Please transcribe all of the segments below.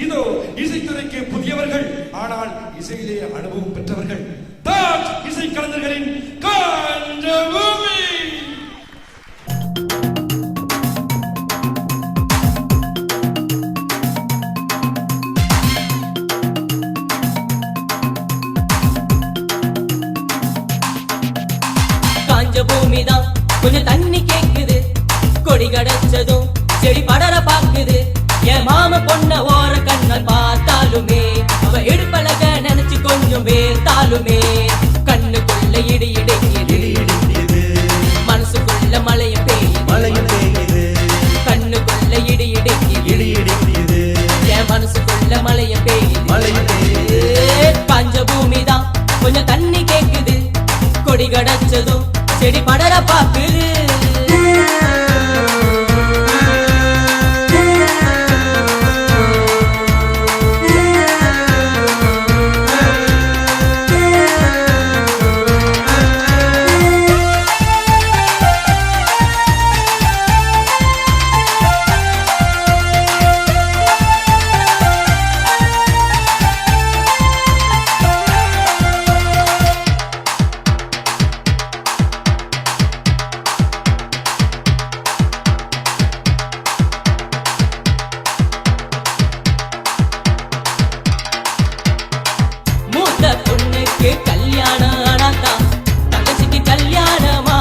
இதோ இசைத்துறைக்கு புதியவர்கள், ஆனால் இசையிலே அனுபவம் பெற்றவர்கள். தாஜ் இசை கலைஞர்களின் காஞ்சபூமி. காஞ்சபூமிதான் கொஞ்சம் தண்ணி கேக்குது, கொடி கடச்சதும் செடி படர பாக்குது. என் மாம பொண்ண ஓர கண்ணல் பார்த்தாலுமே, அவ இடுப்பழக நினைச்சு கொஞ்சம் வேர்த்தாலுமே, கண்ணுக்குள்ள இடி இடிக்குது, மனசுக்குள்ள மழையும் பெய்யுது. கண்ணுக்குள்ள இடி இடிக்குது, என் மனசுக்குள்ள மழையும் பெய்யுது. காஞ்ச பூமிதான் கொஞ்சம் தண்ணி கேக்குது, கொடி கடச்சதும் செடி படர பாக்குது. பொண்ணுக்கு கல்யாணம் ஆனாதான் தங்கச்சிக்கு கல்யாணமா?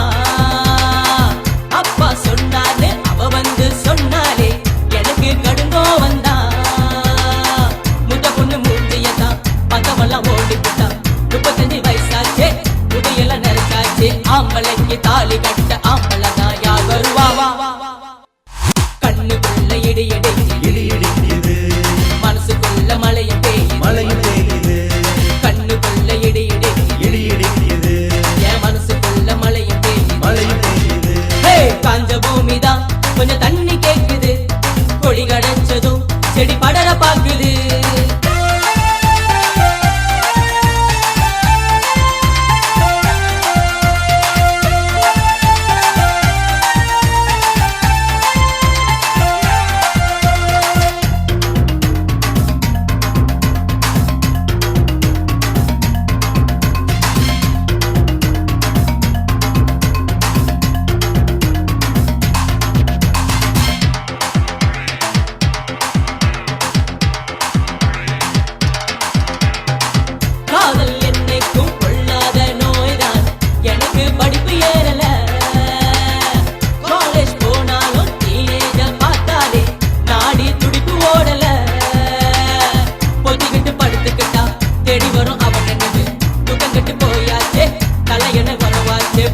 அப்பா சொன்னாலே அவ வந்து சொன்னாலே எனக்கு கடுங்கோ வந்தா. முத பொண்ணு மூர்த்தியதான் மத்தவெல்லாம் ஓடிவிட்டான். 35 வயசாச்சே, முதையெல்லாம் நிறைச்சாச்சே, ஆம்பளைக்கு தாலி கட்ட ஆம்பளைதான் யார் வருவாவா? கண்ணுக்குள்ள இடி இடிக்குது, மனசுக்குள்ள மழையும் பெய்யுது. கண்ணுக்குள்ள இடி இடிக்குது, என் மனசுக்குள்ள மழையும் பெய்யுது. காஞ்ச பூமிதான் கொஞ்சம் தண்ணி கேக்குது, கொடி கடச்சதும் செடி படர பாக்குது.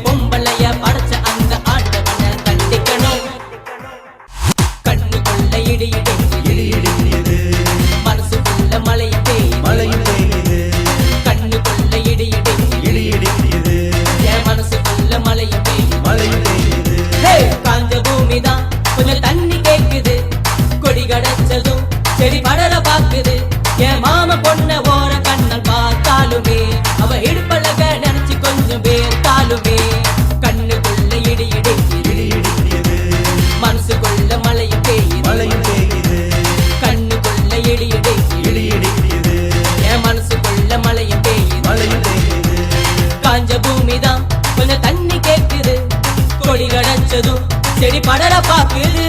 பொம்பளைய படைச்ச அந்த ஆண்டவனை கண்டிக்கணும். கண்ணுக்குள்ள இடி இடிக்குது, மனசுக்குள்ள மழையும் பெய்யுது. கண்ணுக்குள்ள இடி இடிக்குது, என் மனசுக்குள்ள மழையும் பெய்யுது. காஞ்ச பூமிதான் கொஞ்சம் தண்ணி கேக்குது, கொடி கடச்சதும் செடி படர பாக்குது. என் மாம பொண்ண ஓர கண்ணல் பார்த்தாலுமே, அவ இடுப்பழக நினைச்சு கொஞ்சம் வேர்த்தாலுமே, கண்ணுக்குள்ள இடி இடிக்குது, மனசுக்குள்ள மழையும் பெய்யுது. கண்ணுக்குள்ள இடி இடிக்குது, என் மனசுக்குள்ள மழையும் பெய்யுது. காஞ்ச பூமிதான் கொஞ்சம் தண்ணி கேக்குது, கொடி கடச்சதும் செடி படர பாக்குது.